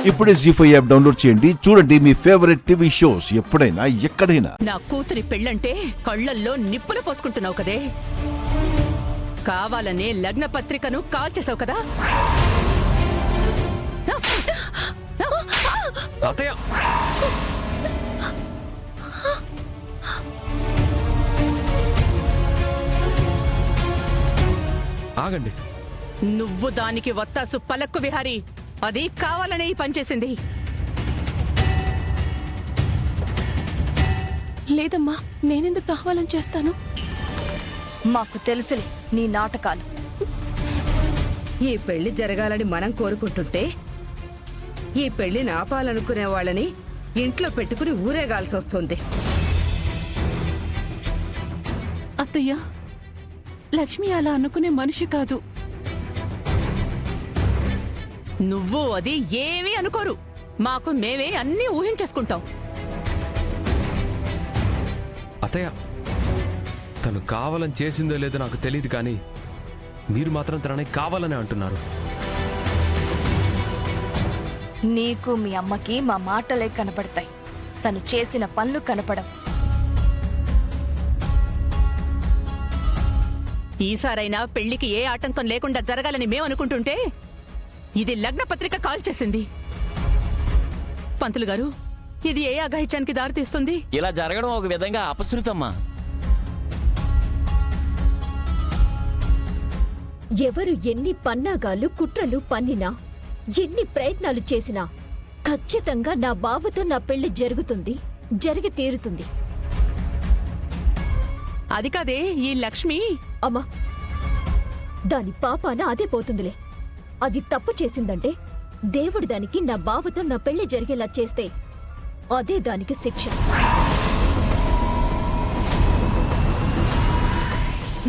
ఇప్పుడే జీ5 app download చేయండి. చూడండి మీ ఫేవరెట్ టీవీ షోస్ ఎప్పుడైనా ఎక్కడైనా. నా కూతురి పెళ్ళంటే కళ్ళల్లో నిప్పులు పోసుకుంటున్నావు కదే. కావాలనే లగ్న పత్రికను కాల్చేసావు కదా. అత్తయ్య, ఆగండి. నువ్వు దానికి వత్తాసు పలక్కు విహారీ. అది కావాలనే ఈ పనిచేసింది. లేదమ్మా, నేనెందుకు కావాలని చేస్తాను? మాకు తెలుసులే నీ నాటకాలు. ఈ పెళ్లి జరగాలని మనం కోరుకుంటుంటే ఈ పెళ్లిని ఆపాలనుకునే వాళ్ళని ఇంట్లో పెట్టుకుని ఊరేగాల్సొస్తుంది. అత్తయ్య, లక్ష్మి అలా అనుకునే మనిషి కాదు. నువ్వు అది ఏమీ అనుకోరు. మాకు మేమే అన్నీ ఊహించేసుకుంటాం. అత్తయ్య, తను కావాలని చేసిందో లేదో నాకు తెలియదు, కానీ మీరు మాత్రం తనని కావాలని అంటున్నారు. నీకు మీ అమ్మకి మా మాటలే కనపడతాయి, తను చేసిన పనులు కనపడవు. ఈసారైనా పెళ్లికి ఏ ఆటంకం లేకుండా జరగాలని మేమనుకుంటుంటే ఇది లగ్న పత్రిక కాల్ చేసింది. పంతులు గారు, ఇది ఏ అఘాయిత్యానికి దారితీస్తుంది? ఇలా జరగడం ఒక విధంగా అపశృతమ్మా. ఎవరు ఎన్ని పన్నాగాలు కుట్రలు పన్నినా, ఎన్ని ప్రయత్నాలు చేసినా ఖచ్చితంగా నా బావతో నా పెళ్లి జరుగుతుంది, జరిగి తీరుతుంది. అది కాదే, ఈ లక్ష్మి. అమ్మా, దాని పాపాన అదే పోతుందిలే. అది తప్పు చేసిందంటే దేవుడు దానికి నా బావతో నా పెళ్లి జరిగేలా చేస్తే అదే దానికి శిక్ష.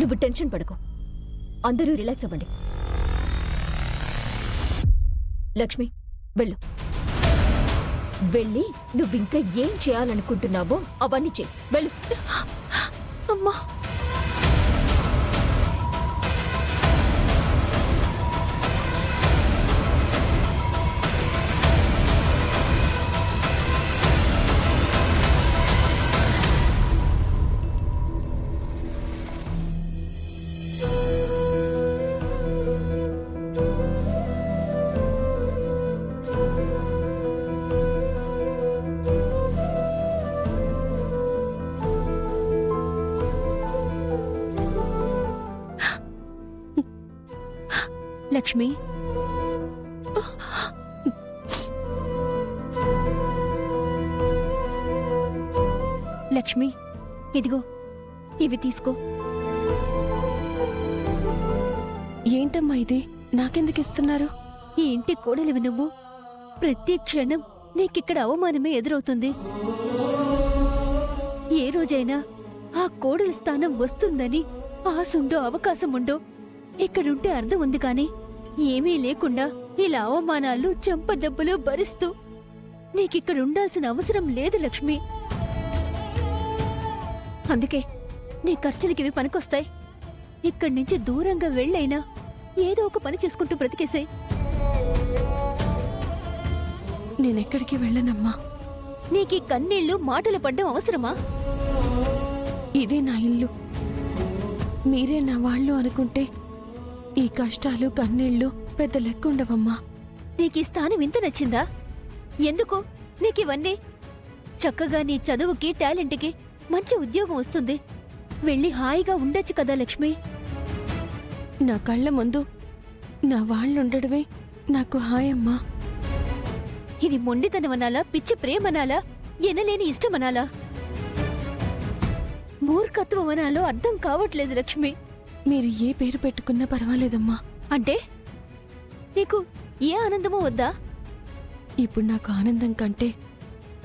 నువ్వు టెన్షన్ పడకు, అందరూ రిలాక్స్ అవ్వండి. లక్ష్మి, వెళ్ళు. వెళ్ళి నువ్వింకా ఏం చేయాలనుకుంటున్నావో అవన్నీ చెయ్యి. వెళ్ళు. అమ్మా, లక్ష్మి, లక్ష్మి, ఇదిగో ఇవి తీసుకో. ఏంటమ్మా ఇది? నాకెందుకు ఇస్తున్నారు? ఈ ఇంటి కోడలివి నువ్వు. ప్రతి క్షణం నీకిక్కడ అవమానమే ఎదురవుతుంది. ఏ రోజైనా ఆ కోడలి స్థానం వస్తుందని ఆశుండో అవకాశం ఉండో ఇక్కడుంటే అర్థం ఉంది, కాని ఏమీ లేకుండా ఇలా అవమానాలు చెంపదెబ్బలు భరిస్తూ నీకిక్కడుండాల్సిన అవసరం లేదు లక్ష్మి. అందుకే నీ ఖర్చులకివి పనికొస్తాయి. ఇక్కడి నుంచి దూరంగా వెళ్ళైనా ఏదో ఒక పని చేసుకుంటూ బ్రతికేసే. నేనెక్కడికి వెళ్ళనమ్మా. నీకీ కన్నీళ్లు మాటలు పడ్డం అవసరమా? ఇదే నా ఇల్లు. మీరే నా వాళ్ళు అనుకుంటే ఈ కష్టాలు కన్నీళ్లు పెద్ద లెక్కుండవమ్మా. నీకీ స్థానం ఇంత నచ్చిందా? ఎందుకు నీకివన్నీ? చక్కగా నీ చదువుకి టాలెంట్కి మంచి ఉద్యోగం వస్తుంది. వెళ్ళి హాయిగా ఉండొచ్చు కదా లక్ష్మి. నా కళ్ళ ముందు నా వాళ్ళుండడమే నాకు హాయమ్మా. ఇది మొండితనమనాలా, పిచ్చి ప్రేమనాలా, ఎనలేని ఇష్టమనాలా, మూర్ఖత్వం అనాలో అర్థం కావట్లేదు లక్ష్మి. మీరు ఏ పేరు పెట్టుకున్నా పర్వాలేదమ్మా. అంటే నీకు ఏ ఆనందమో వద్దా? ఇప్పుడు నాకు ఆనందం కంటే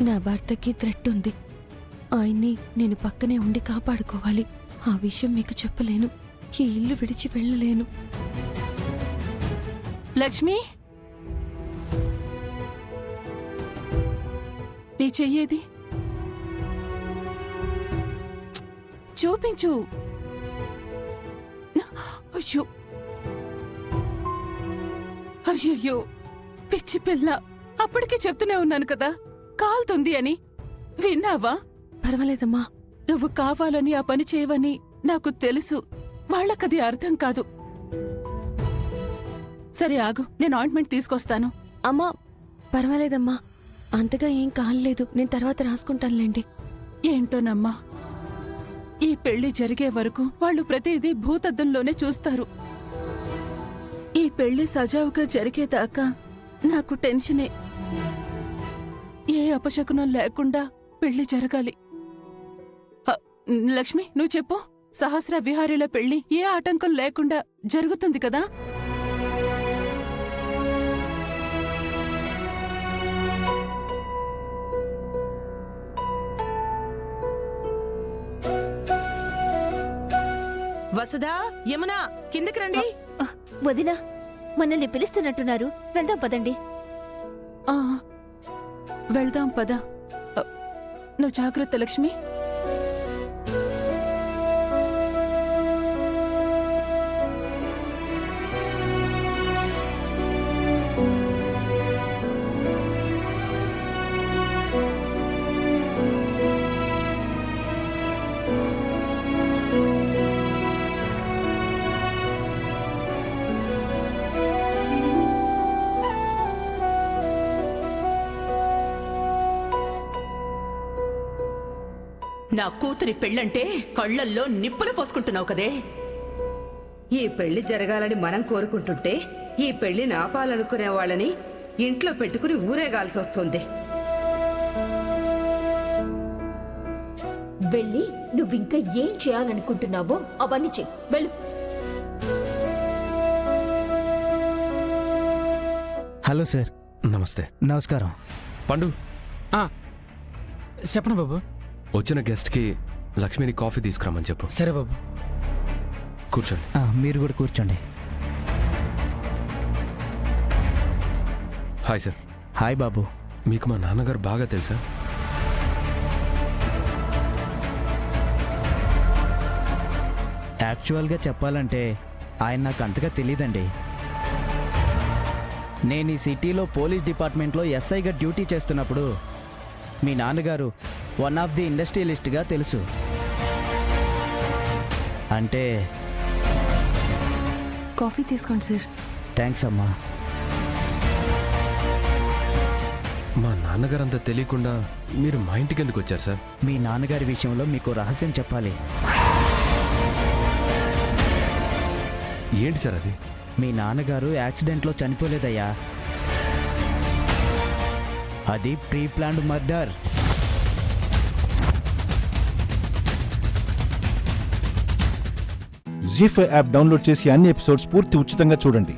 నా భర్తకి థ్రెట్ ఉంది. ఆయన్ని నేను పక్కనే ఉండి కాపాడుకోవాలి. ఆ విషయం మీకు చెప్పలేను. ఈ ఇల్లు విడిచి వెళ్ళలేను. లక్ష్మి, నీ చెయ్యేది చూపించు. అయ్యో అయ్యయ్యో, పిచ్చి పిల్ల, అప్పటికే చెప్తూనే ఉన్నాను కదా కాలుతుంది అని. విన్నావా? పర్వాలేదమ్మా. నువ్వు కావాలని ఆ పని చేయవని నాకు తెలుసు. వాళ్ళకది అర్థం కాదు. సరే ఆగు, నేను ఆయింట్మెంట్ తీసుకొస్తాను. అమ్మా పర్వాలేదమ్మా, అంతగా ఏం కాలేదు, నేను తర్వాత రాసుకుంటానులేండి. ఏంటోనమ్మా, ఈ పెళ్లి జరిగే వరకు వాళ్ళు ప్రతిదీ భూతద్దంలోనే చూస్తారు. ఈ పెళ్లి సజావుగా జరిగేదాకా నాకు టెన్షనే. ఏ అపశకునం లేకుండా పెళ్లి జరగాలి. లక్ష్మి, నువ్వు చెప్పు. సహస్ర విహారీల పెళ్లి ఏ ఆటంకం లేకుండా జరుగుతుంది కదా? వసుధా, యమునా, కిందకి రండి. వదినా, మనల్ని పిలుస్తున్నట్టున్నారు. వెళ్దాం పదండి. ఆ, వెళ్దాం పద. నువ్వు జాగ్రత్త లక్ష్మి. నా కూతురి పెళ్ళంటే కళ్ళల్లో నిప్పులు పోసుకుంటున్నావు కదే. ఈ పెళ్లి జరగాలని మనం కోరుకుంటుంటే ఈ పెళ్లిని ఆపాలనుకునే వాళ్ళని ఇంట్లో పెట్టుకుని ఊరేగాల్సి వస్తుంది. వెళ్ళి నువ్వింకా ఏం చేయాలనుకుంటున్నావో అవన్నీ చెయ్యి. వెళ్ళు. Hello sir. నమస్తే. నమస్కారం. పండు, చెప్పండి బాబు. వచ్చిన గెస్ట్కి లక్ష్మిని కాఫీ తీసుకురామని చెప్పు. సరే బాబు. కూర్చోండి. మీరు కూడా కూర్చోండి. Hi sir. హాయ్ బాబు. మీకు మా నాన్నగారు బాగా తెలుసా? యాక్చువల్గా చెప్పాలంటే ఆయన నాకు అంతగా తెలీదండి. నేను ఈ సిటీలో పోలీస్ డిపార్ట్మెంట్లో ఎస్ఐగా డ్యూటీ చేస్తున్నప్పుడు మీ నాన్నగారు వన్ ఆఫ్ ది ఇండస్ట్రియలిస్ట్గా తెలుసు. అంటే కాఫీ తీసుకోండి సార్. థ్యాంక్స్ అమ్మా. మా నాన్నగారు అంతా తెలియకుండా మీరు మా ఇంటికి ఎందుకు వచ్చారు సార్? మీ నాన్నగారి విషయంలో మీకు రహస్యం చెప్పాలి. ఏంటి సార్ అది? మీ నాన్నగారు యాక్సిడెంట్లో చనిపోలేదయ్యా. అది pre planned murder. Zee five app download చేసి అన్ని ఎపిసోడ్స్ పూర్తి ఉచితంగా చూడండి.